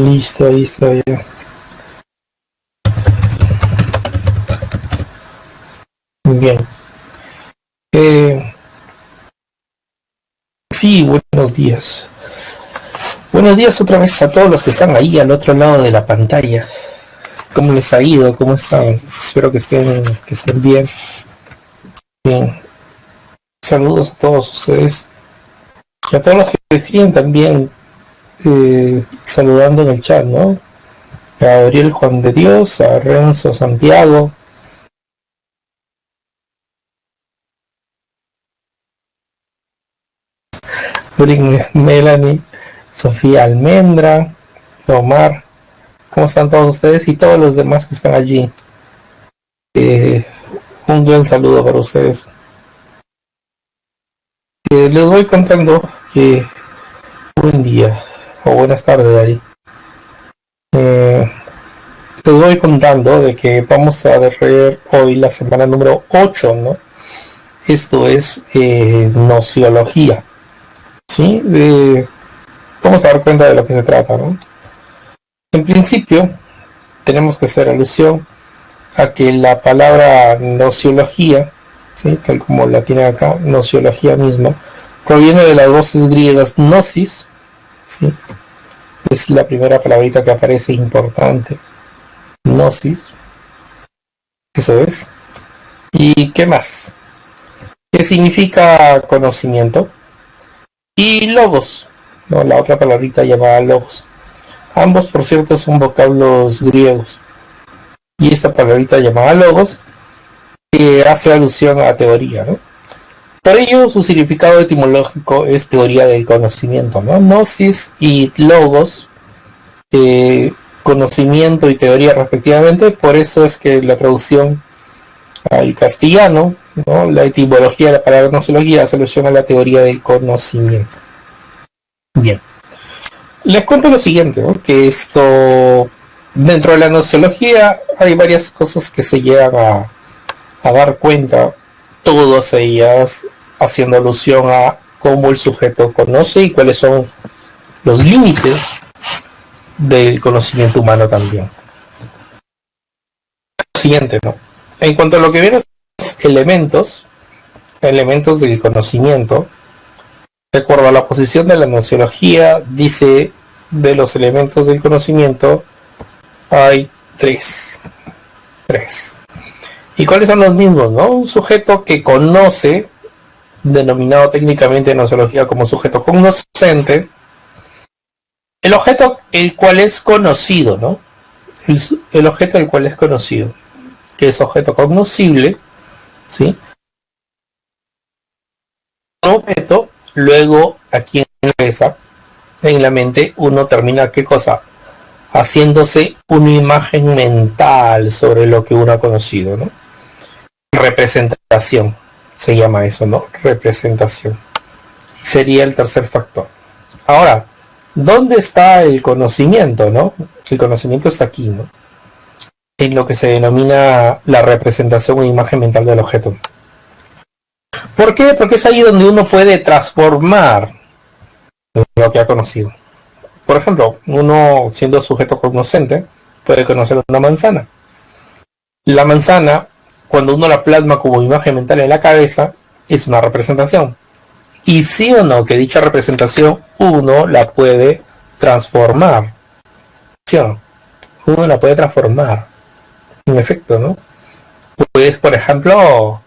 Listo, ahí está ya. Bien. Sí, buenos días. Buenos días otra vez a todos los que están ahí al otro lado de la pantalla. ¿Cómo les ha ido? ¿Cómo están? Espero que estén bien. Bien. Saludos a todos ustedes. Y a todos los que siguen también saludando en el chat, ¿no? A Gabriel Juan de Dios, a Renzo Santiago, Melanie, Sofía Almendra, Omar. ¿Cómo están todos ustedes y todos los demás que están allí? Un buen saludo para ustedes. Les voy contando que buen día o buenas tardes, Dari. Les voy contando de que vamos a ver hoy la semana número 8, ¿no? Esto es nociología, ¿sí? Vamos a dar cuenta de lo que se trata, ¿no? En principio, tenemos que hacer alusión a que la palabra nociología, ¿sí? Tal como la tiene acá, nociología misma, proviene de las voces griegas gnosis, ¿sí? Es la primera palabrita que aparece importante, gnosis, eso es. ¿Y qué más? ¿Qué significa conocimiento? Y logos, ¿no? La otra palabrita llamada logos. Ambos, por cierto, son vocablos griegos. Y esta palabrita llamada logos hace alusión a teoría, ¿no? Por ello, su significado etimológico es teoría del conocimiento, ¿no? Gnosis y logos, conocimiento y teoría respectivamente. Por eso es que la traducción al castellano, ¿no? La etimología de la palabra gnosología hace alusión a la teoría del conocimiento. Bien. Les cuento lo siguiente, ¿no? Que dentro de la nociología hay varias cosas que se llegan a dar cuenta, todas ellas haciendo alusión a cómo el sujeto conoce y cuáles son los límites del conocimiento humano también. Lo siguiente, ¿no? En cuanto a lo que vienen los elementos del conocimiento, de acuerdo a la posición de la nociología, dice de los elementos del conocimiento hay tres. ¿Y cuáles son los mismos, no? Un sujeto que conoce, denominado técnicamente en nociología como sujeto cognoscente, el objeto el cual es conocido, ¿no? El objeto el cual es conocido, que es objeto cognoscible, ¿sí? Objeto, luego aquí en la cabeza, en la mente, uno termina, ¿qué cosa? Haciéndose una imagen mental sobre lo que uno ha conocido, ¿no? Representación, se llama eso, ¿no? Representación. Sería el tercer factor. Ahora, ¿dónde está el conocimiento, no? El conocimiento está aquí, ¿no? En lo que se denomina la representación o imagen mental del objeto. ¿Por qué? Porque es ahí donde uno puede transformar lo que ha conocido. Por ejemplo, uno siendo sujeto cognoscente puede conocer una manzana. La manzana, cuando uno la plasma como imagen mental en la cabeza, es una representación. Y sí o no, que dicha representación uno la puede transformar. ¿Sí o no? Uno la puede transformar. En efecto, ¿no? Puedes, por ejemplo,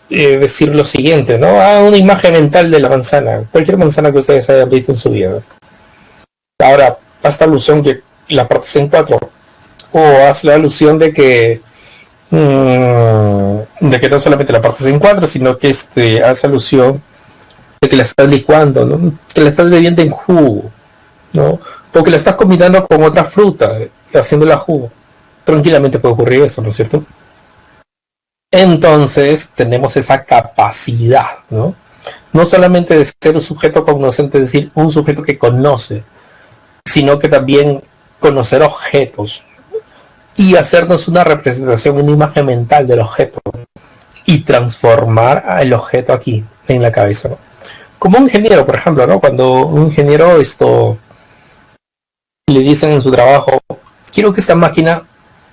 decir lo siguiente, ¿no? Una imagen mental de la manzana, cualquier manzana que ustedes hayan visto en su vida. Ahora, haz la alusión que la partes en cuatro, o haz la alusión de que no solamente la partes en cuatro, sino que haz alusión de que la estás licuando, ¿no? Que la estás bebiendo en jugo, ¿no? O que la estás combinando con otra fruta, haciéndola jugo. Tranquilamente puede ocurrir eso, ¿no es cierto? Entonces tenemos esa capacidad, ¿no? No solamente de ser un sujeto cognoscente, es decir, un sujeto que conoce, sino que también conocer objetos y hacernos una representación, una imagen mental del objeto y transformar el objeto aquí, en la cabeza, ¿no? Como un ingeniero, por ejemplo, ¿no? Cuando un ingeniero le dicen en su trabajo, quiero que esta máquina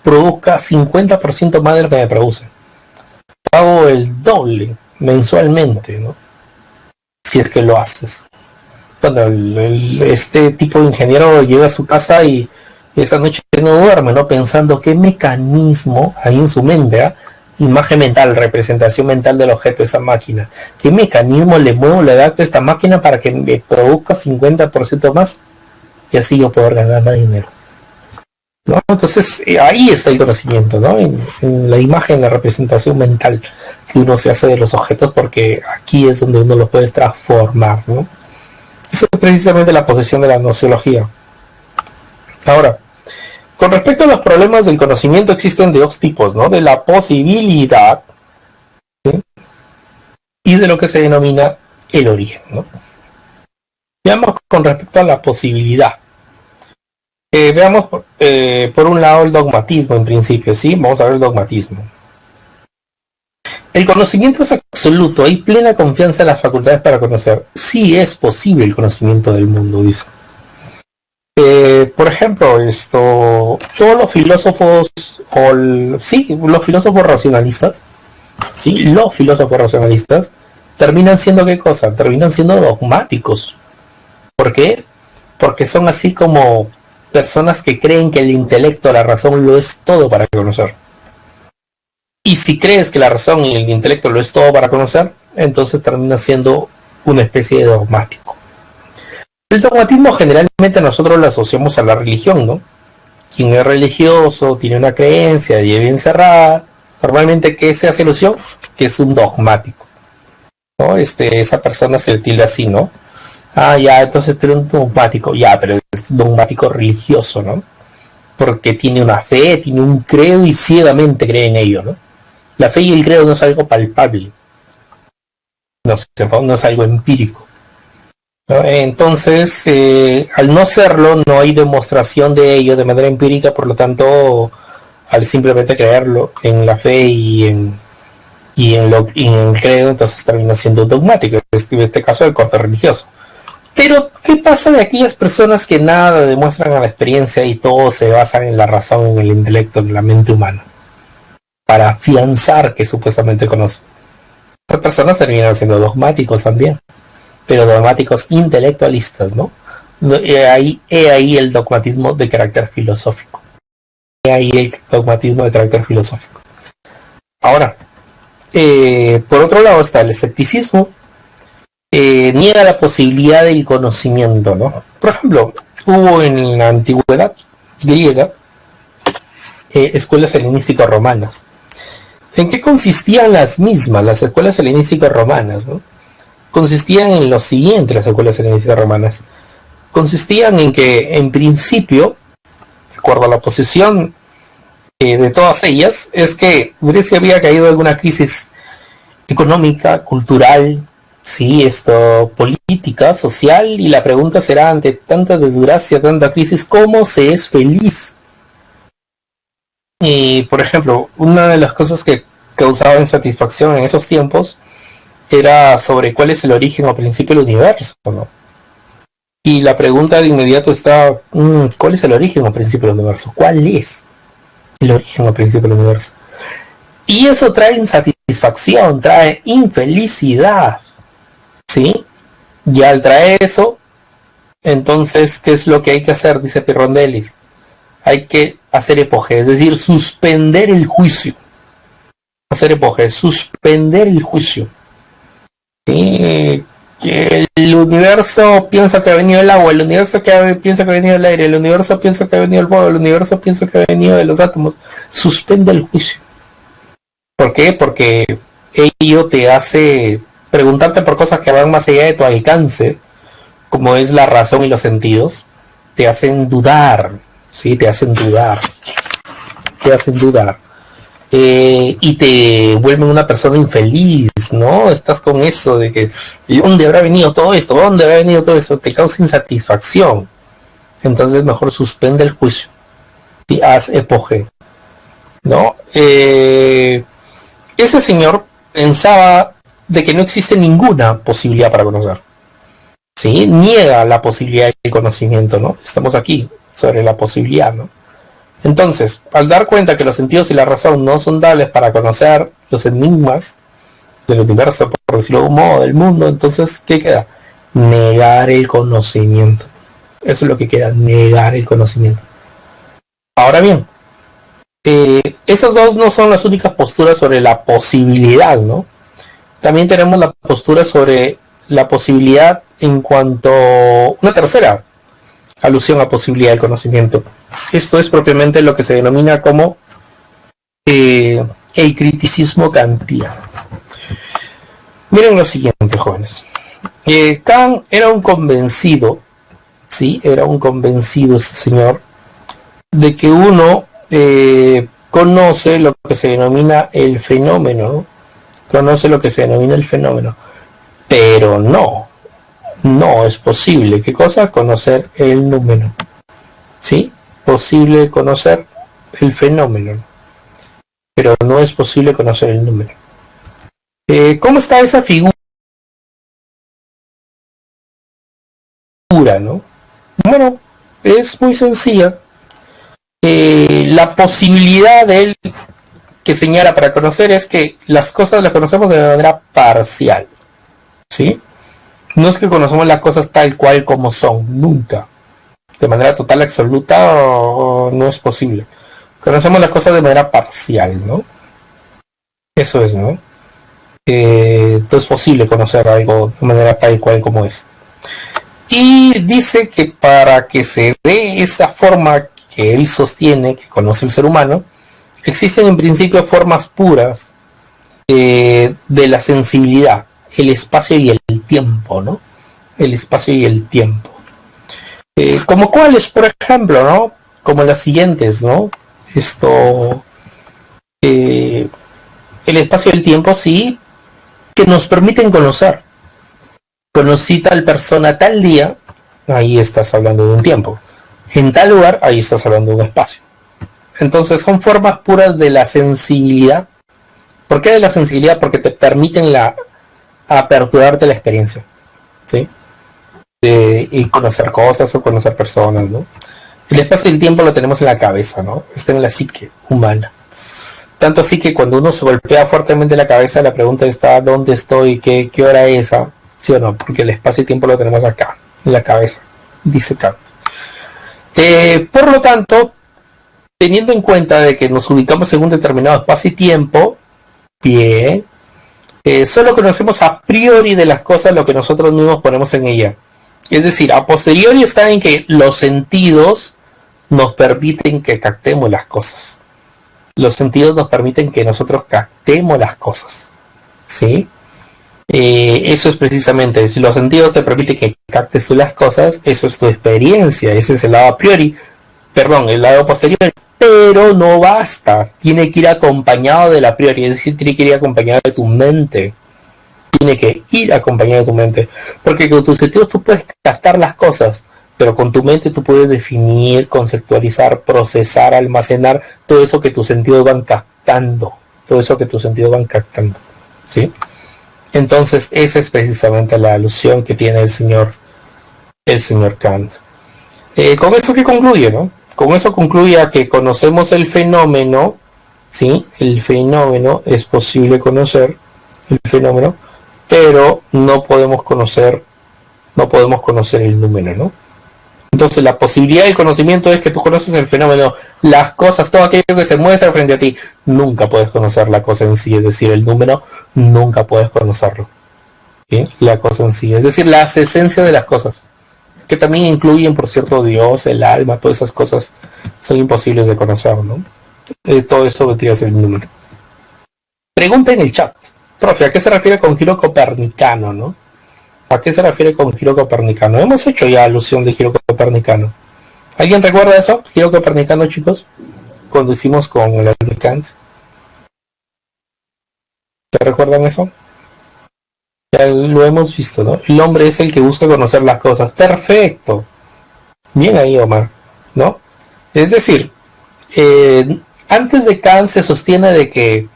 produzca 50% más de lo que me produce. Pago el doble mensualmente, ¿no? Si es que lo haces. Bueno, este tipo de ingeniero llega a su casa y esa noche no duerme, ¿no? Pensando qué mecanismo hay en su mente, ¿eh? Imagen mental, representación mental del objeto de esa máquina. ¿Qué mecanismo le muevo la edad de esta máquina para que me produzca 50% más? Y así yo puedo ganar más dinero, ¿no? Entonces ahí está el conocimiento, ¿no? En la imagen, la representación mental que uno se hace de los objetos, porque aquí es donde uno lo puede transformar, ¿no? Esa es precisamente la posesión de la nociología. Ahora, con respecto a los problemas del conocimiento, existen de dos tipos, ¿no? De la posibilidad, ¿sí? Y de lo que se denomina el origen, ¿no? Veamos con respecto a la posibilidad. Veamos por un lado el dogmatismo en principio, ¿sí? Vamos a ver el dogmatismo. El conocimiento es absoluto, hay plena confianza en las facultades para conocer. Sí es posible el conocimiento del mundo, dice. Por ejemplo, todos los filósofos, los filósofos racionalistas, ¿sí? Los filósofos racionalistas terminan siendo ¿qué cosa? Terminan siendo dogmáticos. ¿Por qué? Porque son así como personas que creen que el intelecto, la razón, lo es todo para conocer. Y si crees que la razón y el intelecto lo es todo para conocer, entonces termina siendo una especie de dogmático. El dogmatismo generalmente nosotros lo asociamos a la religión, ¿no? Quien es religioso, tiene una creencia y es bien cerrada, normalmente ¿qué se hace alusión? Que es un dogmático, ¿no? Esa persona se le tilda así, ¿no? Ah, ya, entonces tiene un dogmático, ya, pero es un dogmático religioso, ¿no? Porque tiene una fe, tiene un credo y ciegamente cree en ello, ¿no? La fe y el credo no es algo palpable, no es algo empírico, ¿no? Entonces, al no serlo, no hay demostración de ello de manera empírica, por lo tanto, al simplemente creerlo en la fe y en el credo, entonces termina siendo dogmático, en este caso el corte religioso. Pero, ¿qué pasa de aquellas personas que nada demuestran a la experiencia y todo se basa en la razón, en el intelecto, en la mente humana? Para afianzar que supuestamente conocen. Estas personas terminan siendo dogmáticos también, pero dogmáticos intelectualistas, ¿no? He ahí el dogmatismo de carácter filosófico. He ahí el dogmatismo de carácter filosófico. Ahora, por otro lado está el escepticismo. Niega la posibilidad del conocimiento, ¿no? Por ejemplo, hubo en la antigüedad griega escuelas helenísticas romanas. ¿En qué consistían las mismas, las escuelas helenísticas romanas, ¿no? Consistían en lo siguiente, las escuelas helenísticas romanas. Consistían en que, en principio, de acuerdo a la posición de todas ellas, es que Grecia había caído en alguna crisis económica, cultural, sí, política, social, y la pregunta será, ante tanta desgracia, tanta crisis, ¿cómo se es feliz? Y, por ejemplo, una de las cosas que causaba insatisfacción en esos tiempos era sobre cuál es el origen o principio del universo, ¿no? Y la pregunta de inmediato está, ¿cuál es el origen o principio del universo? ¿Cuál es el origen o principio del universo? Y eso trae insatisfacción, trae infelicidad, ¿sí? Y al traer eso, entonces, ¿qué es lo que hay que hacer? Dice Pirondelis. Hay que hacer epoge, es decir, suspender el juicio. Hacer epoge, suspender el juicio. ¿Sí? Que el universo piensa que ha venido el agua, el universo piensa que ha venido el aire, el universo piensa que ha venido el fuego, el universo piensa que ha venido de los átomos. Suspende el juicio. ¿Por qué? Porque ello te hace preguntarte por cosas que van más allá de tu alcance, como es la razón y los sentidos, te hacen dudar, ¿sí? Te hacen dudar. Y te vuelven una persona infeliz, ¿no? Estás con eso de que, ¿de dónde habrá venido todo esto? ¿Dónde habrá venido todo eso? Te causa insatisfacción. Entonces mejor suspende el juicio y haz epoge, ¿no? Ese señor pensaba de que no existe ninguna posibilidad para conocer, ¿sí? Niega la posibilidad del conocimiento, ¿no? Estamos aquí, sobre la posibilidad, ¿no? Entonces, al dar cuenta que los sentidos y la razón no son dables para conocer los enigmas del universo, por decirlo de un modo, del mundo, entonces, ¿qué queda? Negar el conocimiento. Eso es lo que queda, negar el conocimiento. Ahora bien, esas dos no son las únicas posturas sobre la posibilidad, ¿no? También tenemos la postura sobre la posibilidad en cuanto una tercera alusión a posibilidad del conocimiento. Esto es propiamente lo que se denomina como el criticismo kantiano. Miren lo siguiente, jóvenes. Kant era un convencido, ¿sí? Era un convencido este señor, de que uno conoce lo que se denomina el fenómeno, ¿no? Conoce lo que se denomina el fenómeno, pero no es posible. ¿Qué cosa? Conocer el número, ¿sí? Posible conocer el fenómeno, pero no es posible conocer el número. ¿Cómo está esa figura, no? Bueno, es muy sencilla. La posibilidad de él que señala para conocer es que las cosas las conocemos de manera parcial, ¿sí? No es que conocemos las cosas tal cual como son, nunca. De manera total, absoluta, no es posible. Conocemos las cosas de manera parcial, ¿no? Eso es, ¿no? Entonces es posible conocer algo de manera tal cual como es. Y dice que para que se dé esa forma que él sostiene, que conoce el ser humano, existen en principio formas puras de la sensibilidad, el espacio y el tiempo, ¿no? El espacio y el tiempo. Como cuáles, por ejemplo, ¿no? Como las siguientes, ¿no? El espacio y el tiempo, sí, que nos permiten conocer. Conocí tal persona tal día, ahí estás hablando de un tiempo. En tal lugar, ahí estás hablando de un espacio. Entonces son formas puras de la sensibilidad. ¿Por qué de la sensibilidad? Porque te permiten aperturarte la experiencia, ¿sí? Y conocer cosas o conocer personas, ¿no? El espacio y el tiempo lo tenemos en la cabeza, ¿no? Está en la psique humana. Tanto así que cuando uno se golpea fuertemente la cabeza, la pregunta está ¿dónde estoy? ¿Qué hora es esa? ¿Sí o no? Porque el espacio y tiempo lo tenemos acá, en la cabeza, dice Kant. Por lo tanto, teniendo en cuenta de que nos ubicamos en un determinado espacio y tiempo, bien, solo conocemos a priori de las cosas lo que nosotros mismos ponemos en ella. Es decir, a posteriori está en que los sentidos nos permiten que captemos las cosas. Los sentidos nos permiten que nosotros captemos las cosas, ¿sí? Eso es precisamente, si los sentidos te permiten que captes tú las cosas, eso es tu experiencia, ese es el lado a priori, el lado posterior, pero no basta, tiene que ir acompañado de la priori, es decir, tiene que ir acompañado de tu mente, tiene que ir acompañado de tu mente, porque con tus sentidos tú puedes captar las cosas, pero con tu mente tú puedes definir, conceptualizar, procesar, almacenar todo eso que tus sentidos van captando, ¿sí? Entonces esa es precisamente la alusión que tiene el señor Kant. Con eso que concluye, ¿no? Con eso concluye a que conocemos el fenómeno, ¿sí? El fenómeno, es posible conocer el fenómeno, pero no podemos conocer el número, ¿no? Entonces la posibilidad del conocimiento es que tú conoces el fenómeno, las cosas, todo aquello que se muestra frente a ti. Nunca puedes conocer la cosa en sí, es decir, el número, nunca puedes conocerlo, ¿sí? La cosa en sí, es decir, las esencias de las cosas, que también incluyen, por cierto, Dios, el alma, todas esas cosas son imposibles de conocer, ¿no? Todo eso vendría a ser el número. Pregunta en el chat, profe, ¿a qué se refiere con giro copernicano, no? ¿A qué se refiere con giro copernicano? Hemos hecho ya alusión de giro copernicano. ¿Alguien recuerda eso? Giro copernicano, chicos, cuando hicimos con el Kant. ¿Ya recuerdan eso? Ya lo hemos visto, ¿no? El hombre es el que busca conocer las cosas. Perfecto. Bien ahí, Omar, ¿no? Es decir, antes de Kant se sostiene de que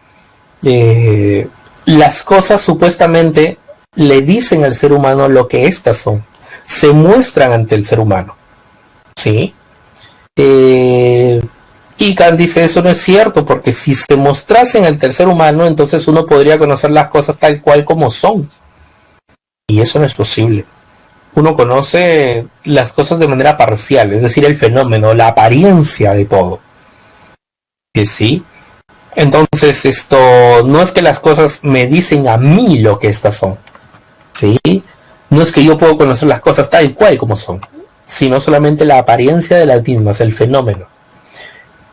las cosas supuestamente le dicen al ser humano lo que éstas son, se muestran ante el ser humano, ¿sí? Y Kant dice eso no es cierto, porque si se mostrase en el tercer humano, entonces uno podría conocer las cosas tal cual como son. Y eso no es posible. Uno conoce las cosas de manera parcial, es decir, el fenómeno, la apariencia de todo. Que sí. Entonces esto no es que las cosas me dicen a mí lo que estas son. ¿Sí? No es que yo puedo conocer las cosas tal cual como son, sino solamente la apariencia de las mismas, el fenómeno.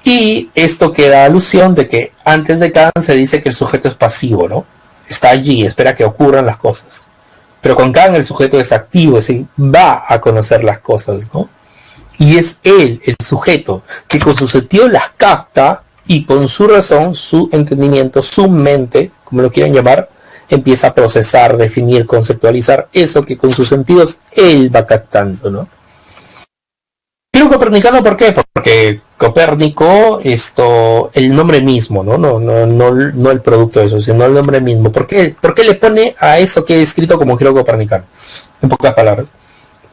Y esto queda alusión de que antes de Kant se dice que el sujeto es pasivo, ¿no? Está allí, espera que ocurran las cosas. Pero con Kant el sujeto es activo, es decir, va a conocer las cosas, ¿no? Y es él, el sujeto, que con sus sentidos las capta y con su razón, su entendimiento, su mente, como lo quieran llamar, empieza a procesar, definir, conceptualizar eso que con sus sentidos él va captando, ¿no? Creo copernicano, ¿por qué? Porque Copérnico, el nombre mismo, ¿no? No el producto de eso, sino el nombre mismo. ¿Por qué le pone a eso que he escrito como giro copernicano? En pocas palabras.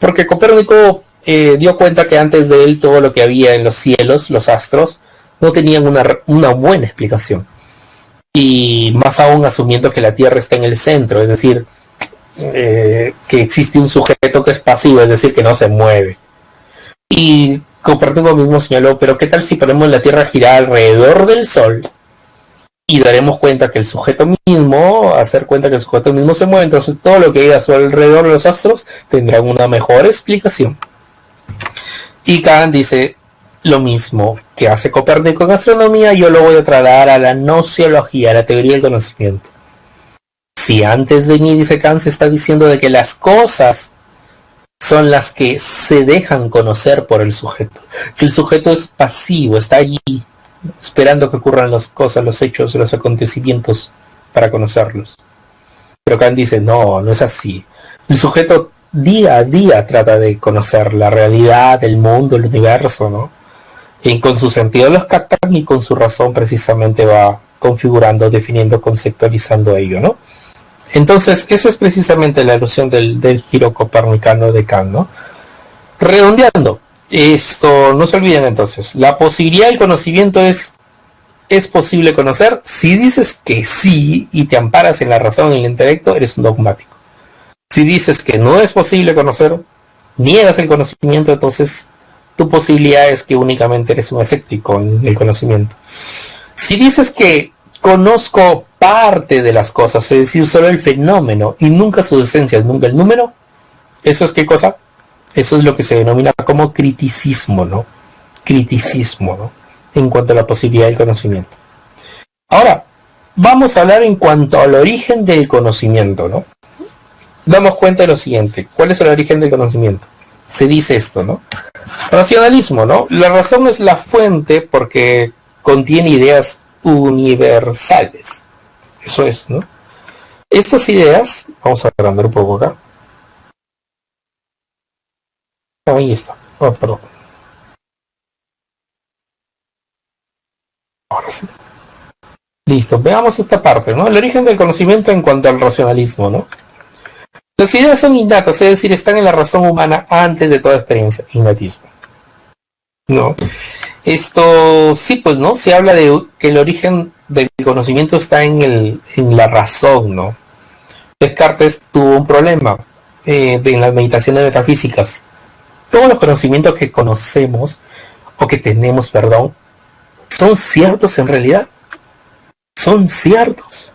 Porque Copérnico dio cuenta que antes de él todo lo que había en los cielos, los astros, no tenían una buena explicación. Y más aún asumiendo que la Tierra está en el centro, es decir, que existe un sujeto que es pasivo, es decir, que no se mueve. Y Copérnico mismo señaló, pero ¿qué tal si ponemos la Tierra a girar alrededor del Sol? Y daremos cuenta que el sujeto mismo, hacer cuenta que el sujeto mismo se mueve, entonces todo lo que hay a su alrededor de los astros tendrán una mejor explicación. Y Kant dice lo mismo que hace Copérnico en astronomía, yo lo voy a trasladar a la nociología, a la teoría del conocimiento. Si antes de mí, dice Kant, se está diciendo de que las cosas son las que se dejan conocer por el sujeto, que el sujeto es pasivo, está allí esperando que ocurran las cosas, los hechos, los acontecimientos para conocerlos. Pero Kant dice, no es así. El sujeto día a día trata de conocer la realidad, el mundo, el universo, ¿no? Y con su sentido los captan y con su razón precisamente va configurando, definiendo, conceptualizando ello, ¿no? Entonces, eso es precisamente la alusión del giro copernicano de Kant, ¿no? Redondeando, esto, no se olviden entonces, la posibilidad del conocimiento es posible conocer. Si dices que sí y te amparas en la razón y el intelecto, eres un dogmático. Si dices que no es posible conocer, niegas el conocimiento, entonces tu posibilidad es que únicamente eres un escéptico en el conocimiento. Si dices que conozco parte de las cosas, es decir, solo el fenómeno y nunca su esencia, nunca el número, ¿eso es qué cosa? Eso es lo que se denomina como criticismo, ¿no? Criticismo, ¿no? En cuanto a la posibilidad del conocimiento. Ahora, vamos a hablar en cuanto al origen del conocimiento, ¿no? Damos cuenta de lo siguiente. ¿Cuál es el origen del conocimiento? Se dice esto, ¿no? Racionalismo, ¿no? La razón es la fuente porque contiene ideas universales. Eso es, ¿no? Estas ideas, vamos a agrandar un poco acá. Ahí está. Oh, perdón. Ahora sí. Listo, veamos esta parte, ¿no? El origen del conocimiento en cuanto al racionalismo, ¿no? Las ideas son innatas, es decir, están en la razón humana antes de toda experiencia. Innatismo. ¿No? Esto sí, pues, ¿no? Se habla de que el origen del conocimiento está en la razón, ¿no? Descartes tuvo un problema en las meditaciones metafísicas. Todos los conocimientos que conocemos, o que tenemos, perdón, ¿son ciertos en realidad? ¿Son ciertos?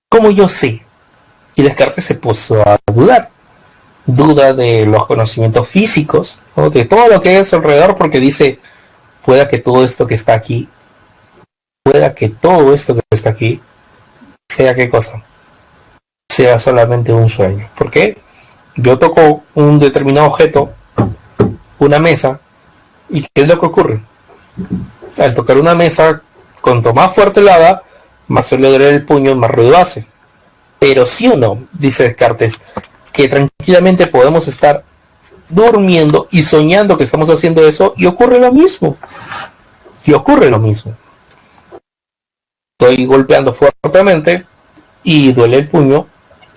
¿Cómo yo sé? Y Descartes se puso a dudar. Duda de los conocimientos físicos, ¿no? De todo lo que hay a su alrededor, porque dice, pueda que todo esto que está aquí, sea qué cosa, sea solamente un sueño. ¿Por qué? Yo toco un determinado objeto, una mesa, ¿y qué es lo que ocurre? Al tocar una mesa, cuanto más fuerte la da, más suele doler el puño y más ruido hace. Pero si uno, dice Descartes, que tranquilamente podemos estar durmiendo y soñando que estamos haciendo eso, y ocurre lo mismo. Estoy golpeando fuertemente y duele el puño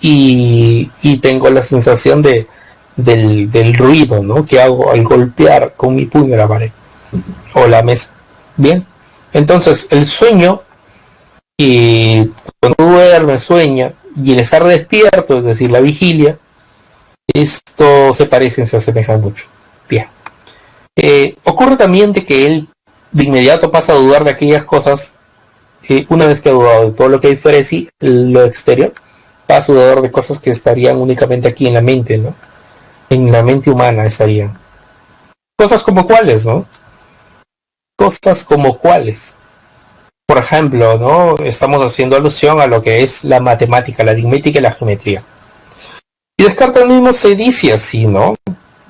y tengo la sensación del ruido, ¿no? Que hago al golpear con mi puño la pared. o la mesa. Bien, entonces el sueño, y cuando tú duermes, sueña, y el estar despierto, es decir, la vigilia, esto se parecen, se asemejan mucho. Bien. Ocurre también de que él de inmediato pasa a dudar de aquellas cosas, una vez que ha dudado de todo lo que hay fuera de sí, lo exterior, pasa a dudar de cosas que estarían únicamente aquí en la mente, ¿no? En la mente humana estarían. Cosas como cuáles, ¿no? Cosas como cuáles. Por ejemplo, ¿no? Estamos haciendo alusión a lo que es la matemática, la aritmética y la geometría. Y Descartes mismo se dice así, ¿no?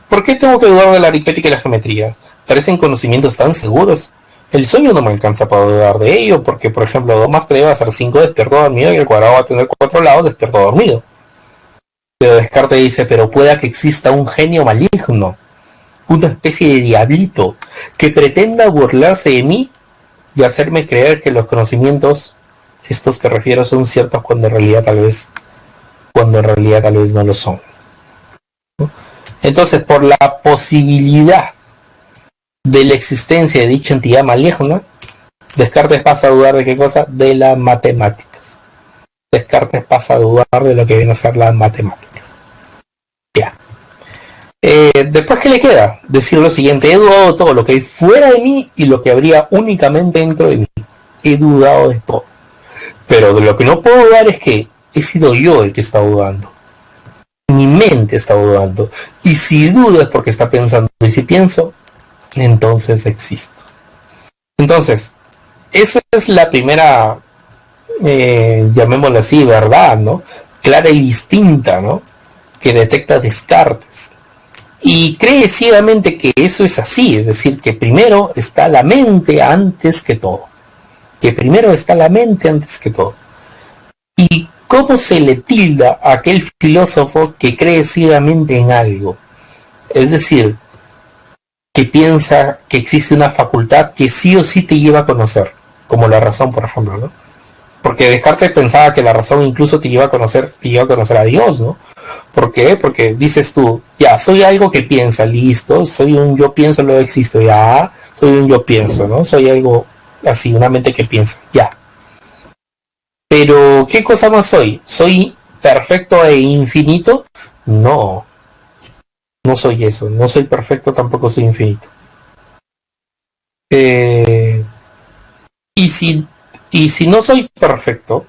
¿Por qué tengo que dudar de la aritmética y la geometría? Parecen conocimientos tan seguros. El sueño no me alcanza para dudar de ello, porque, por ejemplo, 2 más 3 va a ser 5 despierto dormido y el cuadrado va a tener 4 lados despierto dormido. Pero Descartes dice, pero pueda que exista un genio maligno, una especie de diablito, que pretenda burlarse de mí y hacerme creer que los conocimientos, estos que refiero, son ciertos cuando en realidad tal vez no lo son. Entonces, por la posibilidad de la existencia de dicha entidad maligna, Descartes pasa a dudar de qué cosa, de las matemáticas. Descartes pasa a dudar de lo que vienen a ser las matemáticas. Ya. Después, ¿qué le queda? Decir lo siguiente: he dudado de todo lo que hay fuera de mí y lo que habría únicamente dentro de mí. He dudado de todo. Pero de lo que no puedo dudar es que he sido yo el que está dudando. Mi mente está dudando. Y si dudo es porque está pensando. Y si pienso, entonces existo. Entonces, esa es la primera, llamémosla así, verdad, ¿no? Clara y distinta, ¿no? Que detecta Descartes. Y cree ciegamente que eso es así, es decir, que primero está la mente antes que todo. Que primero está la mente antes que todo. ¿Y cómo se le tilda a aquel filósofo que cree ciegamente en algo? Es decir, que piensa que existe una facultad que sí o sí te lleva a conocer, como la razón, por ejemplo, ¿no? Porque Descartes pensaba que la razón incluso te lleva a conocer a Dios, ¿no? ¿Por qué? Porque dices tú, ya, soy algo que piensa, listo, soy un yo pienso, luego existo, ya, soy un yo pienso, ¿no? Soy algo así, una mente que piensa, ya. Pero, ¿qué cosa más soy? ¿Soy perfecto e infinito? No, no soy eso, no soy perfecto, tampoco soy infinito. Y si no soy perfecto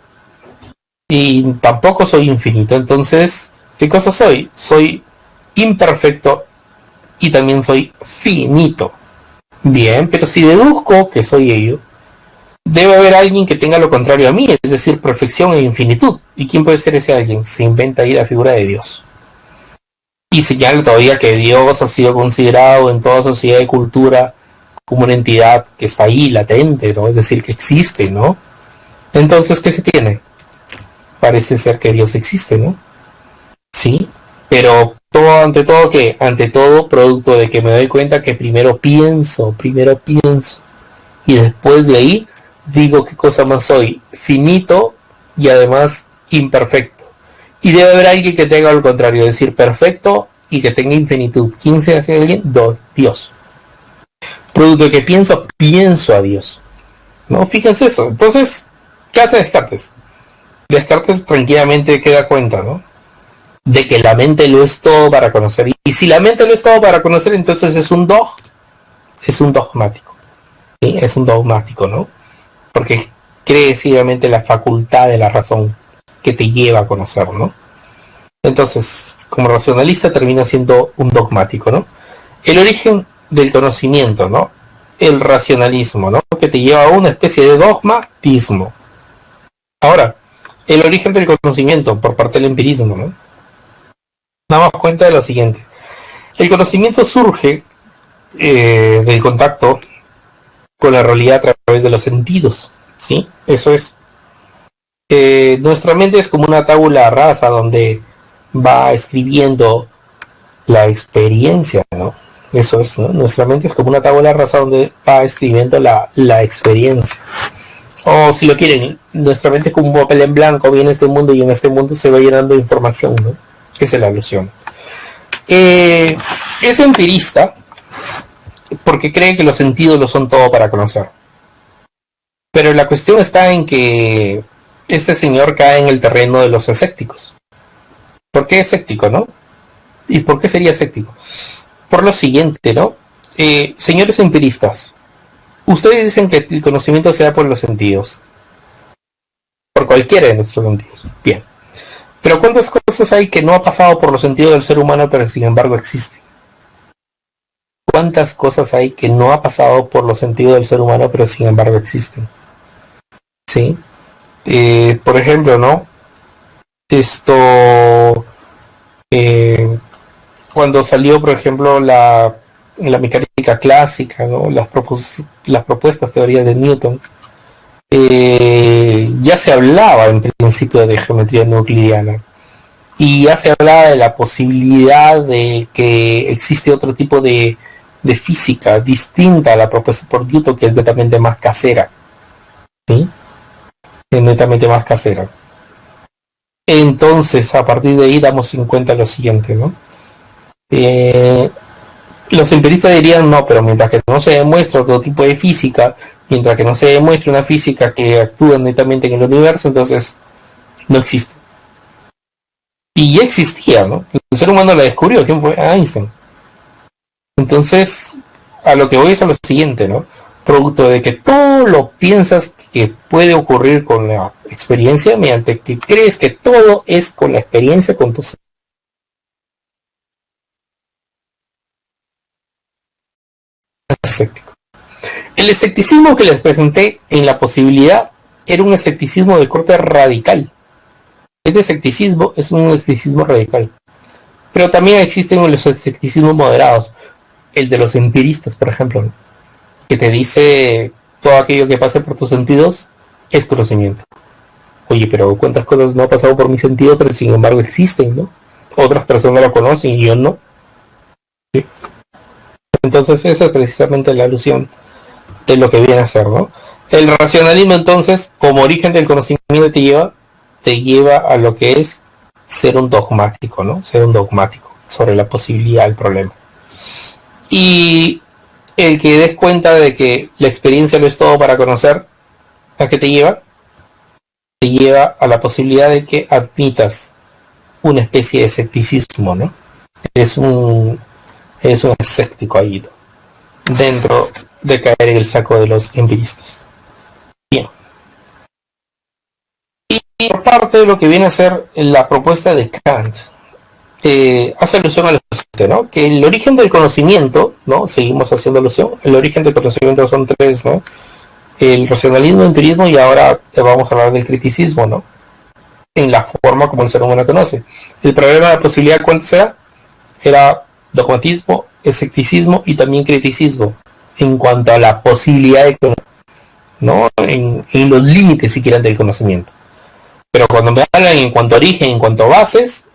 y tampoco soy infinito, entonces, ¿qué cosa soy? Soy imperfecto y también soy finito. Bien, pero si deduzco que soy ello, debe haber alguien que tenga lo contrario a mí, es decir, perfección e infinitud. ¿Y quién puede ser ese alguien? Se inventa ahí la figura de Dios. Y señala todavía que Dios ha sido considerado en toda sociedad y cultura como una entidad que está ahí latente, ¿no? Es decir, que existe, ¿no? Entonces, ¿qué se tiene? Parece ser que Dios existe, ¿no? Sí, pero ante todo, ¿qué? Ante todo, producto de que me doy cuenta que primero pienso, y después de ahí digo qué cosa más soy, finito y además imperfecto. Y debe haber alguien que tenga lo contrario, es decir, perfecto y que tenga infinitud. ¿Quién se hace alguien? Dios. Producto de que pienso a Dios. ¿No? Fíjense eso. Entonces, ¿qué hace Descartes? Descartes tranquilamente queda cuenta, ¿no? De que la mente lo es todo para conocer. Y si la mente lo es todo para conocer, entonces es un dogmático. ¿Sí? Es un dogmático, ¿no? Porque cree ciegamente la facultad de la razón que te lleva a conocer, ¿no? Entonces, como racionalista termina siendo un dogmático, ¿no? El origen del conocimiento, ¿no? El racionalismo, ¿no? Que te lleva a una especie de dogmatismo. Ahora, el origen del conocimiento por parte del empirismo, ¿no? Damos cuenta de lo siguiente. El conocimiento surge del contacto con la realidad a través de los sentidos, ¿sí? Eso es. Nuestra mente es como una tabula rasa donde va escribiendo la experiencia, ¿no? Eso es, ¿no? Nuestra mente es como una tabla rasa donde va escribiendo la experiencia. O si lo quieren, nuestra mente es como un papel en blanco, viene este mundo y en este mundo se va llenando de información, ¿no? Esa es la alusión. Ese empirista porque cree que los sentidos lo son todo para conocer. Pero la cuestión está en que este señor cae en el terreno de los escépticos. ¿Por qué escéptico, no? ¿Y por qué sería escéptico? Por lo siguiente, ¿no? Señores empiristas, ustedes dicen que el conocimiento se da por los sentidos, por cualquiera de nuestros sentidos. Bien. Pero ¿cuántas cosas hay que no ha pasado por los sentidos del ser humano, pero sin embargo existen? ¿Cuántas cosas hay que no ha pasado por los sentidos del ser humano, pero sin embargo existen? ¿Sí? Por ejemplo, ¿no? Esto... cuando salió, por ejemplo, la mecánica clásica, ¿no? Las propuestas teorías de Newton, ya se hablaba en principio de geometría euclidiana y ya se hablaba de la posibilidad de que existe otro tipo de física distinta a la propuesta por Newton, que es netamente más casera, ¿sí? Es netamente más casera. Entonces, a partir de ahí damos en cuenta lo siguiente, ¿no? Los empiristas dirían no, pero mientras que no se demuestra otro tipo de física, mientras que no se demuestre una física que actúa netamente en el universo, entonces no existe. Y ya existía, ¿no? El ser humano la descubrió. ¿Quién fue? Einstein. Entonces, a lo que voy es a lo siguiente, ¿no? Producto de que todo lo piensas que puede ocurrir con la experiencia, mediante que crees que todo es con la experiencia, con tus escéptico. El escepticismo que les presenté en la posibilidad era un escepticismo de corte radical. Este escepticismo es un escepticismo radical. Pero también existen los escepticismos moderados. El de los empiristas, por ejemplo, ¿no? Que te dice todo aquello que pase por tus sentidos es conocimiento. Oye, pero cuántas cosas no ha pasado por mi sentido, pero sin embargo existen, ¿no? Otras personas lo conocen y yo no. ¿Sí? Entonces eso es precisamente la alusión de lo que viene a ser, ¿no? El racionalismo, entonces, como origen del conocimiento te lleva a lo que es ser un dogmático, ¿no? Ser un dogmático sobre la posibilidad del problema. Y el que des cuenta de que la experiencia no es todo para conocer, ¿a qué te lleva? Te lleva a la posibilidad de que admitas una especie de escepticismo, ¿no? Es un escéptico ahí, ¿no? Dentro de caer en el saco de los empiristas. Bien. Y por parte de lo que viene a ser la propuesta de Kant, hace alusión a lo siguiente, ¿no? Que el origen del conocimiento, ¿no? Seguimos haciendo alusión, el origen del conocimiento son tres, ¿no? El racionalismo, el empirismo y ahora vamos a hablar del criticismo, ¿no? En la forma como el ser humano conoce. El problema de la posibilidad, ¿cuánto sea? Era dogmatismo, escepticismo y también criticismo en cuanto a la posibilidad de conocer, ¿no? En los límites siquiera del conocimiento. Pero cuando me hablan en cuanto a origen, en cuanto a bases,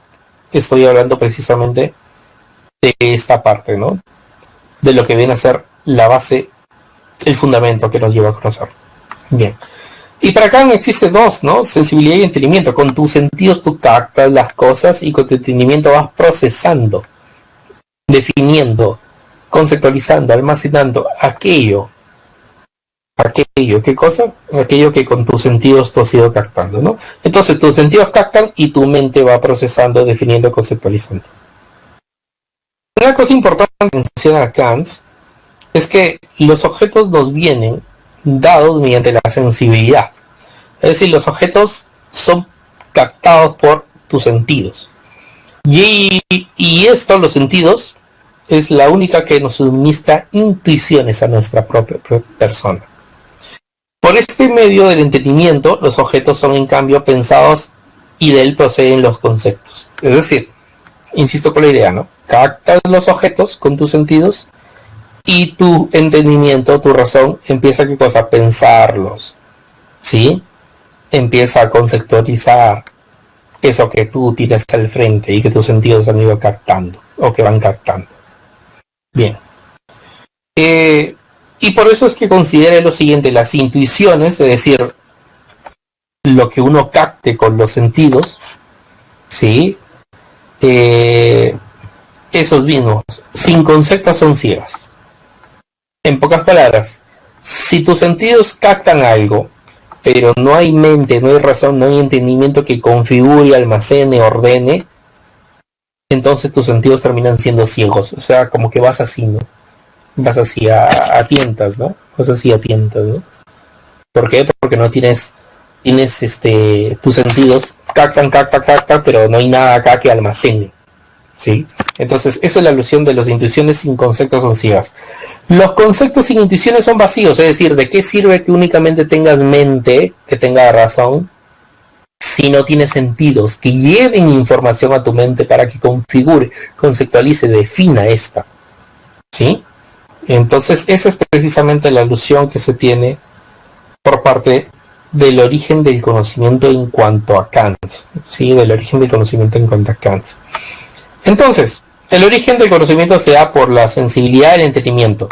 estoy hablando precisamente de esta parte, ¿no? De lo que viene a ser la base, el fundamento que nos lleva a conocer. Bien. Y para acá existe dos, ¿no? Sensibilidad y entendimiento. Con tus sentidos tú captas las cosas y con tu entendimiento vas procesando, definiendo, conceptualizando, almacenando aquello, ¿qué cosa? Aquello que con tus sentidos tú has ido captando, ¿no? Entonces tus sentidos captan y tu mente va procesando, definiendo, conceptualizando. Una cosa importante que menciona Kant es que los objetos nos vienen dados mediante la sensibilidad. Es decir, los objetos son captados por tus sentidos. Y esto, los sentidos, es la única que nos suministra intuiciones a nuestra propia persona. Por este medio del entendimiento, los objetos son en cambio pensados y de él proceden los conceptos. Es decir, insisto con la idea, ¿no? Captas los objetos con tus sentidos y tu entendimiento, tu razón, empieza ¿qué cosa? A pensarlos, ¿sí? Empieza a conceptualizar eso que tú tienes al frente y que tus sentidos han ido captando o que van captando. Bien. Y por eso es que considere lo siguiente, las intuiciones, es decir, lo que uno capte con los sentidos, ¿sí? Esos mismos, sin conceptos son ciegas. En pocas palabras, si tus sentidos captan algo, pero no hay mente, no hay razón, no hay entendimiento que configure, almacene, ordene, entonces tus sentidos terminan siendo ciegos. O sea, como que vas así, ¿no? Vas así a tientas, ¿no? Vas así a tientas, ¿no? ¿Por qué? Porque no tienes tus sentidos captan, pero no hay nada acá que almacene, ¿sí? Entonces, esa es la alusión de las intuiciones sin conceptos son ciegas. Los conceptos sin intuiciones son vacíos, es decir, ¿de qué sirve que únicamente tengas mente, que tenga razón, si no tiene sentidos que lleven información a tu mente para que configure, conceptualice, defina esta? ¿Sí? Entonces, esa es precisamente la alusión que se tiene por parte del origen del conocimiento en cuanto a Kant. ¿Sí? Del origen del conocimiento en cuanto a Kant. Entonces, el origen del conocimiento se da por la sensibilidad y el entendimiento.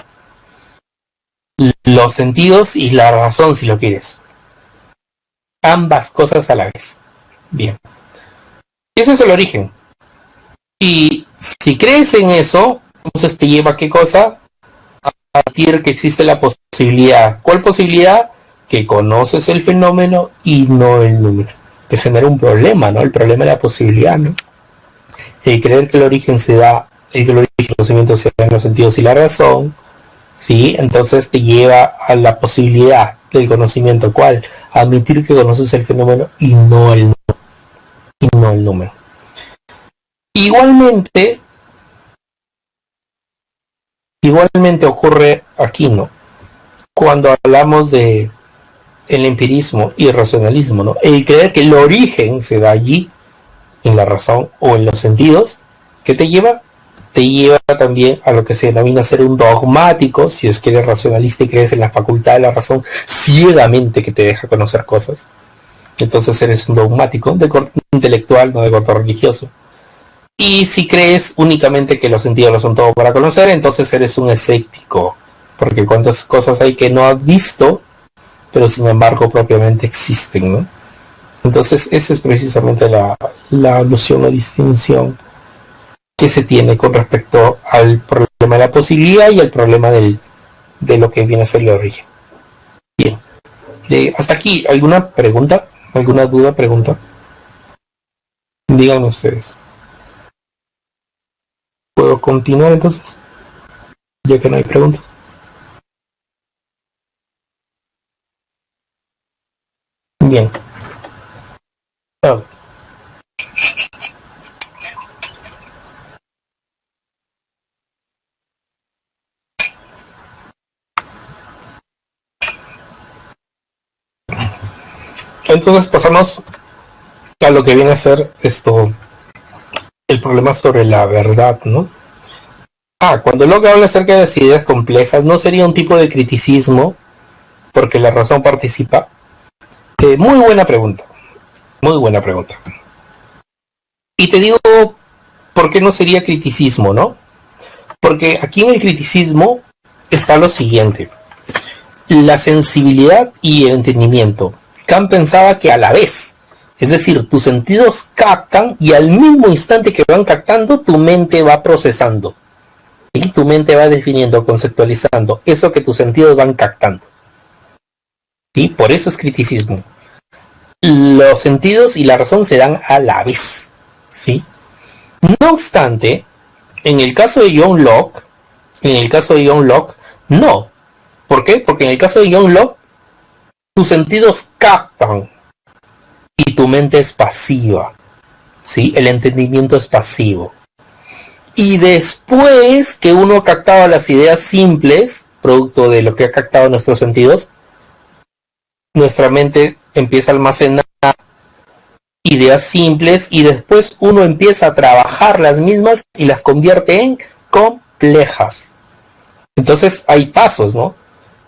Los sentidos y la razón, si lo quieres. Ambas cosas a la vez. Bien. Ese es el origen. Y si crees en eso, entonces te lleva a qué cosa? A admitir que existe la posibilidad. ¿Cuál posibilidad? Que conoces el fenómeno y no el número. Te genera un problema, ¿no? El problema de la posibilidad, ¿no? El creer que el origen se da, el que el origen del conocimiento se da en los sentidos y la razón, ¿sí? Entonces te lleva a la posibilidad del conocimiento. ¿Cuál? Admitir que conoces el fenómeno y no el número. Igualmente ocurre aquí, ¿no? Cuando hablamos de el empirismo y el racionalismo, ¿no? El creer que el origen se da allí, en la razón o en los sentidos, ¿qué te lleva? Te lleva también a lo que se denomina ser un dogmático, si es que eres racionalista y crees en la facultad de la razón ciegamente que te deja conocer cosas. Entonces eres un dogmático de corte intelectual, no de corte religioso. Y si crees únicamente que los sentidos lo son todo para conocer, entonces eres un escéptico, porque cuántas cosas hay que no has visto, pero sin embargo propiamente existen, ¿no? Entonces esa es precisamente la alusión o distinción que se tiene con respecto al problema de la posibilidad y al problema de lo que viene a ser el origen. Bien, hasta aquí, ¿alguna pregunta? ¿Alguna duda, pregunta? Díganme ustedes. ¿Puedo continuar entonces? Ya que no hay preguntas. Bien. Oh. Entonces pasamos a lo que viene a ser el problema sobre la verdad, ¿no? Cuando Locke habla acerca de las ideas complejas, ¿no sería un tipo de criticismo porque la razón participa? Muy buena pregunta. Muy buena pregunta. Y te digo, ¿por qué no sería criticismo, no? Porque aquí en el criticismo está lo siguiente. La sensibilidad y el entendimiento. Kant pensaba que a la vez, es decir, tus sentidos captan y al mismo instante que van captando, tu mente va procesando. Y tu mente va definiendo, conceptualizando eso que tus sentidos van captando. ¿Sí? Por eso es criticismo. Los sentidos y la razón se dan a la vez. ¿Sí? No obstante, en el caso de John Locke, no. ¿Por qué? Porque en el caso de John Locke, tus sentidos captan y tu mente es pasiva. ¿Sí? El entendimiento es pasivo. Y después que uno ha captado las ideas simples, producto de lo que ha captado nuestros sentidos, nuestra mente empieza a almacenar ideas simples y después uno empieza a trabajar las mismas y las convierte en complejas. Entonces hay pasos, ¿no?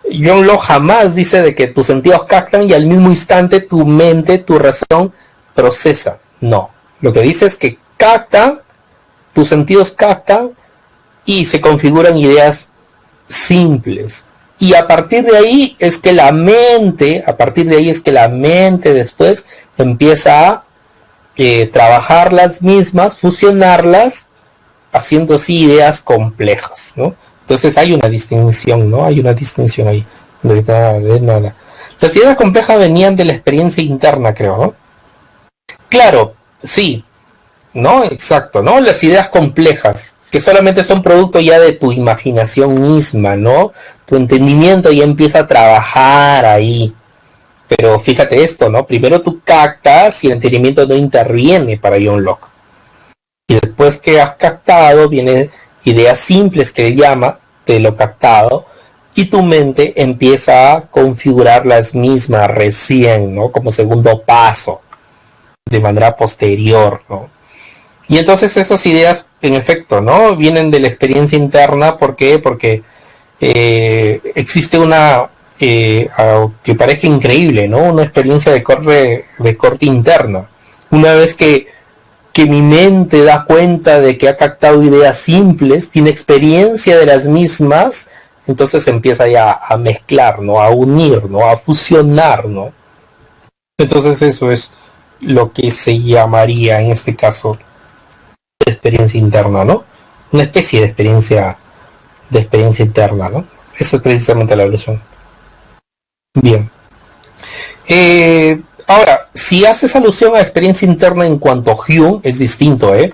John Locke jamás dice de que tus sentidos captan y al mismo instante tu mente, tu razón procesa. No. Lo que dice es que captan, tus sentidos captan y se configuran ideas simples. Y a partir de ahí es que la mente, después empieza a trabajar las mismas, fusionarlas, haciendo así ideas complejas, ¿no? Entonces hay una distinción, ¿no? Hay una distinción ahí. De nada. Las ideas complejas venían de la experiencia interna, creo, ¿no? Claro, sí, ¿no? Exacto, ¿no? Las ideas complejas, que solamente son producto ya de tu imaginación misma, ¿no? Tu entendimiento ya empieza a trabajar ahí. Pero fíjate esto, ¿no? Primero tú captas y el entendimiento no interviene para John Locke. Y después que has captado, vienen ideas simples que él llama de lo captado, y tu mente empieza a configurar las mismas recién, ¿no? Como segundo paso, de manera posterior, ¿no? Y entonces esas ideas, en efecto, ¿no? Vienen de la experiencia interna. ¿Por qué? Porque existe una, que parezca increíble, ¿no? Una experiencia de corte interno. Una vez que mi mente da cuenta de que ha captado ideas simples, tiene experiencia de las mismas, entonces empieza ya a mezclar, ¿no? A unir, ¿no? A fusionar, ¿no? Entonces eso es lo que se llamaría en este caso de experiencia interna, ¿no? Una especie de experiencia interna, ¿no? Eso es precisamente la evolución. Bien. Ahora, si haces alusión a experiencia interna en cuanto a Hume, es distinto, ¿eh?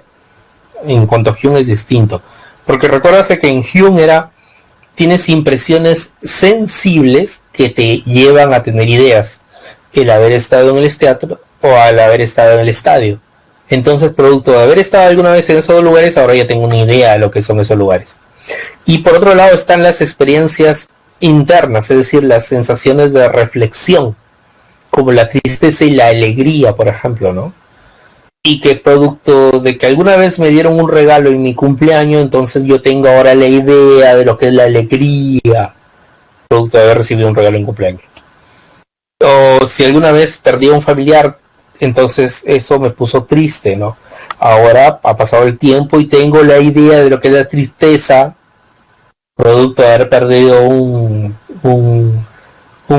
En cuanto a Hume es distinto. Porque recuerda que en Hume tienes impresiones sensibles que te llevan a tener ideas. El haber estado en el teatro o al haber estado en el estadio. Entonces, producto de haber estado alguna vez en esos lugares, ahora ya tengo una idea de lo que son esos lugares. Y por otro lado están las experiencias internas, es decir, las sensaciones de reflexión, como la tristeza y la alegría, por ejemplo, ¿no? Y que producto de que alguna vez me dieron un regalo en mi cumpleaños, entonces yo tengo ahora la idea de lo que es la alegría, producto de haber recibido un regalo en cumpleaños. O si alguna vez perdí a un familiar, entonces eso me puso triste, ¿no? Ahora ha pasado el tiempo y tengo la idea de lo que es la tristeza, producto de haber perdido un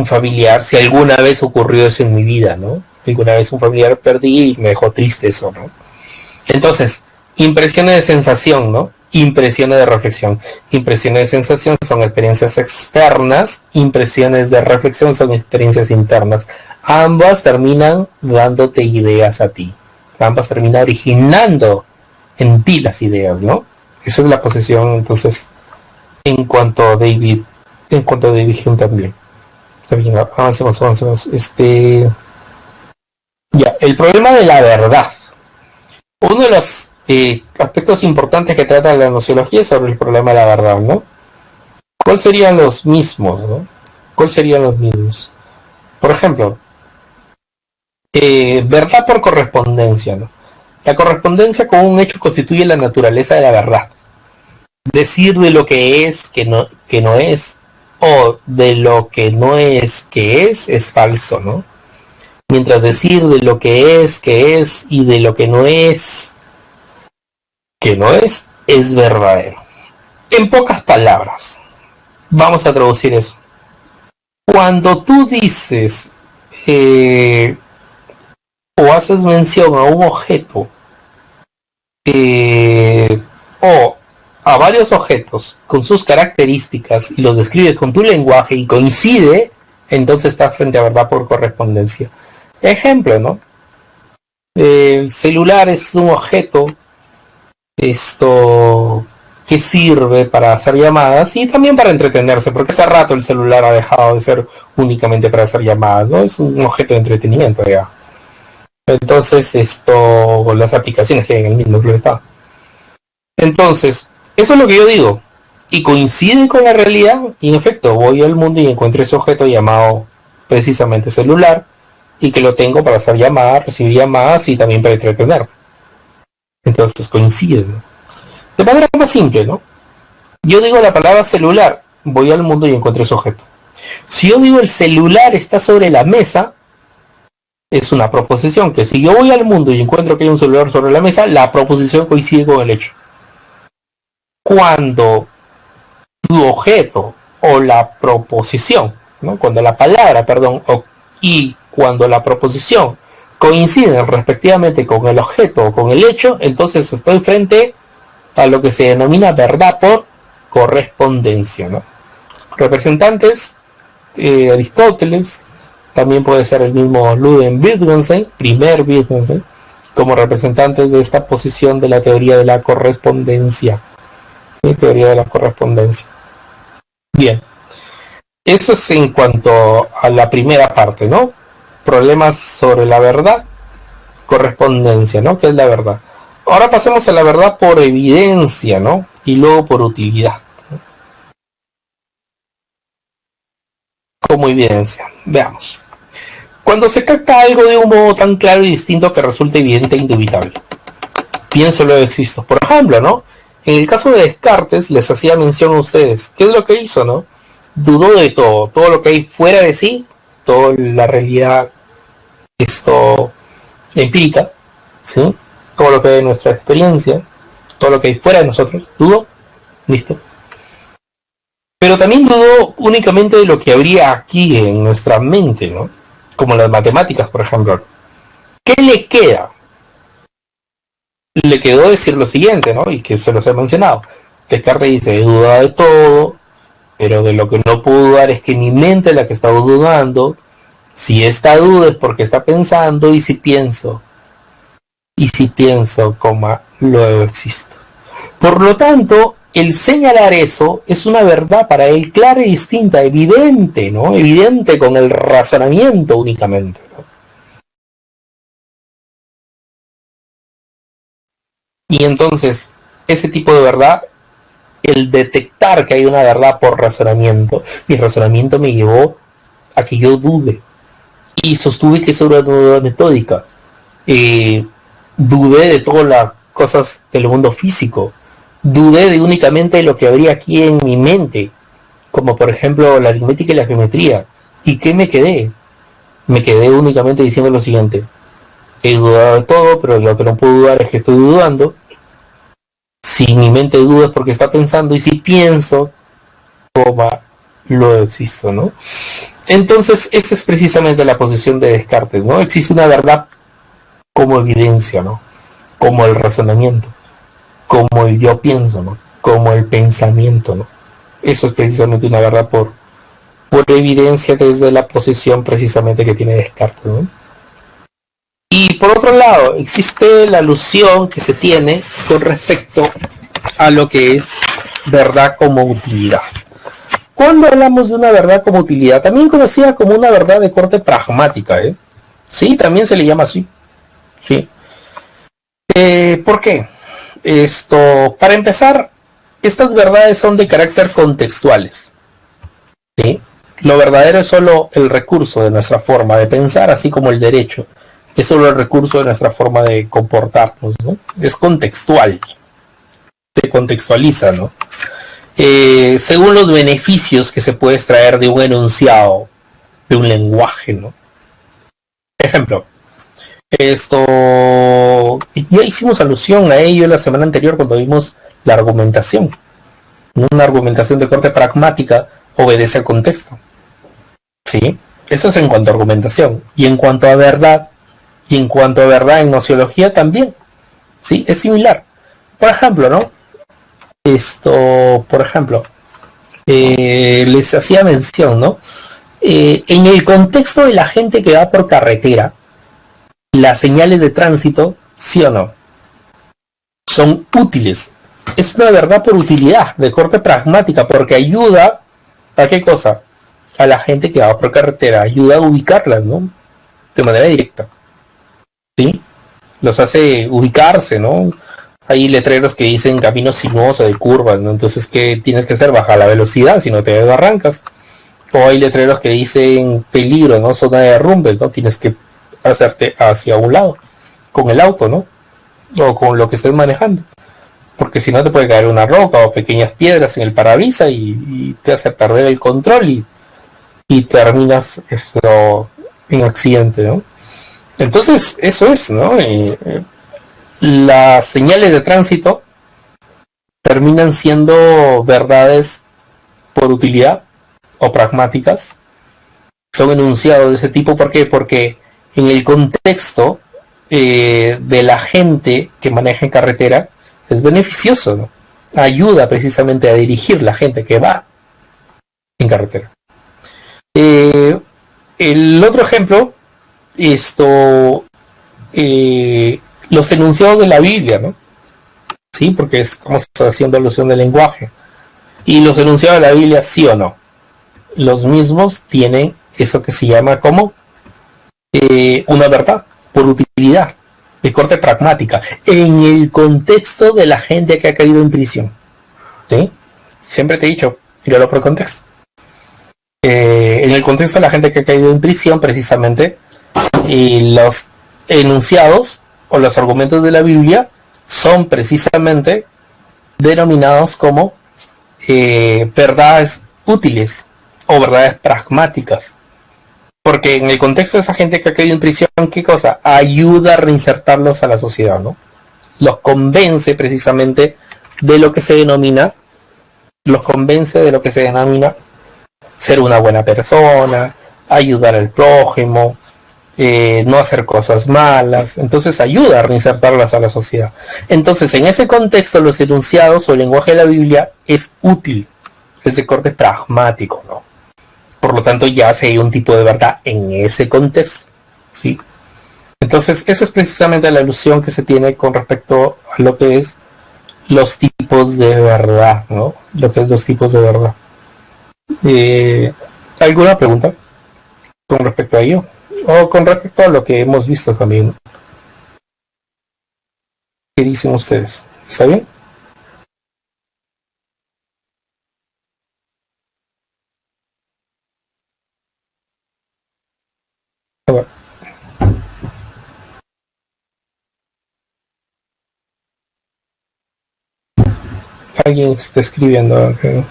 familiar, si alguna vez ocurrió eso en mi vida, ¿no? Alguna vez un familiar perdí y me dejó triste eso, ¿no? Entonces, impresiones de sensación, ¿no? Impresiones de reflexión. Impresiones de sensación son experiencias externas, impresiones de reflexión son experiencias internas. Ambas terminan dándote ideas a ti. Ambas terminan originando en ti las ideas, ¿no? Esa es la posesión, entonces, en cuanto a David Hume también. Está bien, avancemos. Ya, el problema de la verdad. Uno de los aspectos importantes que trata la nociología es sobre el problema de la verdad, ¿no? ¿Cuáles serían los mismos, no? ¿Cuáles serían los mismos? Por ejemplo, verdad por correspondencia, ¿no? La correspondencia con un hecho constituye la naturaleza de la verdad. Decir de lo que es que no es, o de lo que no es que es falso, ¿no? Mientras decir de lo que es, y de lo que no es es verdadero. En pocas palabras, vamos a traducir eso. Cuando tú dices o haces mención a un objeto o a varios objetos con sus características y los describes con tu lenguaje y coincide, entonces estás frente a verdad por correspondencia. Ejemplo, ¿no? El celular es un objeto que sirve para hacer llamadas y también para entretenerse, porque hace rato el celular ha dejado de ser únicamente para hacer llamadas, ¿no? Es un objeto de entretenimiento ya. Entonces, las aplicaciones que hay en el mismo club está. Entonces, eso es lo que yo digo. Y coincide con la realidad, y en efecto, voy al mundo y encuentro ese objeto llamado precisamente celular, y que lo tengo para hacer llamadas, recibir llamadas y también para entretener. Entonces coincide, ¿no? De manera más simple, ¿no? Yo digo la palabra celular, voy al mundo y encuentro ese objeto. Si yo digo el celular está sobre la mesa, es una proposición, que si yo voy al mundo y encuentro que hay un celular sobre la mesa, la proposición coincide con el hecho. Cuando tu objeto o la proposición, ¿no? Cuando la palabra, perdón, y cuando la proposición coinciden respectivamente con el objeto o con el hecho, entonces estoy frente a lo que se denomina verdad por correspondencia, ¿no? Representantes, Aristóteles, también puede ser el mismo Ludwig Wittgenstein, primer Wittgenstein, como representantes de esta posición de la teoría de la correspondencia. ¿Sí? Teoría de la correspondencia. Bien, eso es en cuanto a la primera parte, ¿no? Problemas sobre la verdad, correspondencia, ¿no? ¿Qué es la verdad? Ahora pasemos a la verdad por evidencia, ¿no? Y luego por utilidad. Como evidencia. Veamos. Cuando se capta algo de un modo tan claro y distinto que resulta evidente e indubitable. Pienso luego existo. Por ejemplo, ¿no? En el caso de Descartes, les hacía mención a ustedes. ¿Qué es lo que hizo, no? Dudó de todo. Todo lo que hay fuera de sí, toda la realidad empírica, ¿sí? Todo lo que hay en nuestra experiencia, todo lo que hay fuera de nosotros, dudó. Listo. Pero también dudó únicamente de lo que habría aquí en nuestra mente, ¿no? Como las matemáticas, por ejemplo. ¿Qué le queda? Le quedó decir lo siguiente, ¿no? Y que se los he mencionado. Descartes dice, he dudado de todo, pero de lo que no puedo dudar es que mi mente es la que está dudando. Si esta duda es porque está pensando, y si pienso, luego existo. Por lo tanto, el señalar eso es una verdad para él clara y distinta, evidente, ¿no? Evidente con el razonamiento únicamente, ¿no? Y entonces, ese tipo de verdad, el detectar que hay una verdad por razonamiento, mi razonamiento me llevó a que yo dude. Y sostuve que eso era una duda metódica. Dudé de todas las cosas del mundo físico. Dudé de únicamente lo que habría aquí en mi mente, como por ejemplo la aritmética y la geometría. ¿Y qué me quedé? Me quedé únicamente diciendo lo siguiente: he dudado de todo, pero lo que no puedo dudar es que estoy dudando. Si mi mente duda es porque está pensando, y si pienso, lo existo, ¿no? Entonces, esa es precisamente la posición de Descartes, ¿no? Existe una verdad como evidencia, ¿no? Como el razonamiento, como el yo pienso, ¿no? Como el pensamiento, ¿no? Eso es precisamente una verdad por evidencia desde la posición precisamente que tiene Descartes, ¿no? Y por otro lado, existe la alusión que se tiene con respecto a lo que es verdad como utilidad. Cuando hablamos de una verdad como utilidad, también conocida como una verdad de corte pragmática, ¿eh? Sí, también se le llama así. Sí. ¿Por qué? Para empezar, estas verdades son de carácter contextuales. ¿Sí? Lo verdadero es solo el recurso de nuestra forma de pensar, así como el derecho es solo el recurso de nuestra forma de comportarnos, ¿no? Es contextual. Se contextualiza, ¿no? Según los beneficios que se puede extraer de un enunciado, de un lenguaje, ¿no? Ejemplo, ya hicimos alusión a ello la semana anterior cuando vimos la argumentación. Una argumentación de corte pragmática obedece al contexto. ¿Sí? Eso es en cuanto a argumentación. Y en cuanto a verdad, en nociología también. ¿Sí? Es similar. Por ejemplo, ¿no? Les hacía mención, ¿no? En el contexto de la gente que va por carretera, las señales de tránsito, sí o no, son útiles. Es una verdad por utilidad, de corte pragmática, porque ayuda a qué cosa, a la gente que va por carretera, ayuda a ubicarlas, ¿no? De manera directa, ¿sí? Los hace ubicarse, ¿no? Hay letreros que dicen camino sinuoso de curvas, ¿no? Entonces, ¿qué tienes que hacer? Bajar la velocidad, si no te arrancas. O hay letreros que dicen peligro, ¿no? Zona de derrumbes, ¿no? Tienes que hacerte hacia un lado con el auto, ¿no? O con lo que estés manejando. Porque si no te puede caer una roca o pequeñas piedras en el parabrisas y te hace perder el control y terminas en accidente, ¿no? Entonces, eso es, ¿no? Las señales de tránsito terminan siendo verdades por utilidad o pragmáticas. Son enunciados de ese tipo. ¿Por qué? Porque en el contexto de la gente que maneja en carretera es beneficioso, ¿no? ayuda precisamente a dirigir la gente que va en carretera. El otro ejemplo, los enunciados de la Biblia, ¿no? Sí, porque estamos haciendo alusión del lenguaje. Y los enunciados de la Biblia, sí o no, los mismos tienen eso que se llama como una verdad por utilidad, de corte pragmática, en el contexto de la gente que ha caído en prisión. ¿Sí? Siempre te he dicho, míralo por contexto. En el contexto de la gente que ha caído en prisión, precisamente, los enunciados o los argumentos de la Biblia son precisamente denominados como verdades útiles o verdades pragmáticas. Porque en el contexto de esa gente que ha caído en prisión, ¿qué cosa? Ayuda a reinsertarlos a la sociedad, ¿no? Los convence precisamente de lo que se denomina, ser una buena persona, ayudar al prójimo, no hacer cosas malas. Entonces ayuda a reinsertarlas a la sociedad. Entonces, en ese contexto, los enunciados o el lenguaje de la Biblia es útil, es de corte pragmático, ¿no? Por lo tanto, ya se hay un tipo de verdad en ese contexto, ¿sí? Entonces, esa es precisamente la alusión que se tiene con respecto a lo que es los tipos de verdad, ¿no? Lo que es los tipos de verdad. ¿Alguna pregunta con respecto a ello? O con respecto a lo que hemos visto también. ¿Qué dicen ustedes? ¿Está bien? A ver. Alguien está escribiendo. Okay.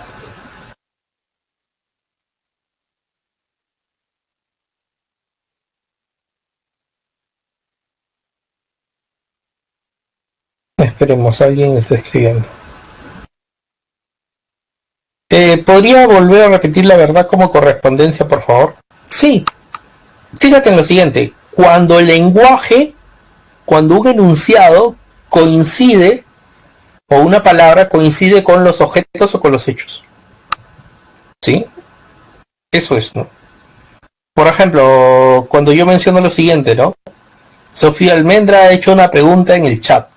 Esperemos, alguien está escribiendo. ¿Podría volver a repetir la verdad como correspondencia, por favor? Sí. Fíjate en lo siguiente. Cuando el lenguaje, cuando un enunciado coincide, o una palabra coincide con los objetos o con los hechos. ¿Sí? Eso es, ¿no? Por ejemplo, cuando yo menciono lo siguiente, ¿no? Sofía Almendra ha hecho una pregunta en el chat.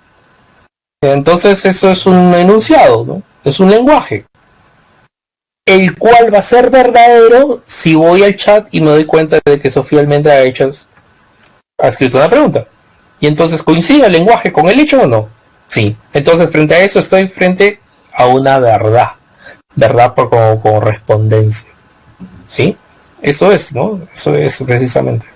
Entonces eso es un enunciado, ¿no? Es un lenguaje. El cual va a ser verdadero si voy al chat y me doy cuenta de que Sofía Almendra ha escrito una pregunta. Y entonces, ¿coincide el lenguaje con el hecho o no? Sí. Entonces, frente a eso estoy frente a una verdad. Verdad por como correspondencia. ¿Sí? Eso es, ¿no? Eso es precisamente.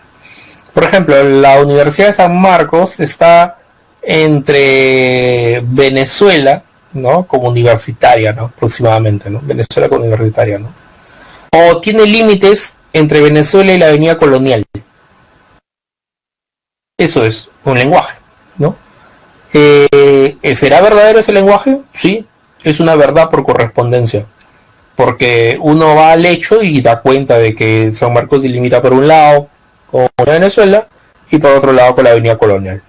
Por ejemplo, la Universidad de San Marcos está entre Venezuela, ¿no? Como universitaria, ¿no? Aproximadamente, ¿no? Venezuela como universitaria, ¿no? O tiene límites entre Venezuela y la Avenida Colonial. Eso es un lenguaje, ¿no? ¿Será verdadero ese lenguaje? Sí, es una verdad por correspondencia. Porque uno va al hecho y da cuenta de que San Marcos delimita por un lado con Venezuela y por otro lado con la Avenida Colonial.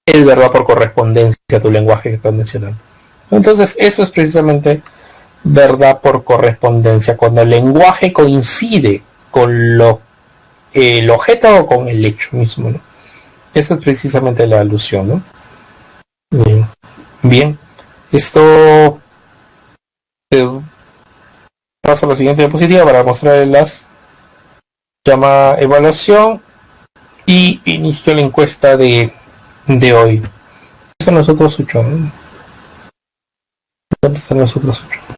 Es verdad por correspondencia tu lenguaje que estás mencionando. Entonces, eso es precisamente verdad por correspondencia, cuando el lenguaje coincide con el objeto o con el hecho mismo, ¿no? Esa es precisamente la alusión, ¿no? Bien. Bien. Esto paso a la siguiente diapositiva para mostrarles las llama evaluación y inicio la encuesta de hoy. ¿Dónde están los otros 8? ¿Dónde están los otros 8?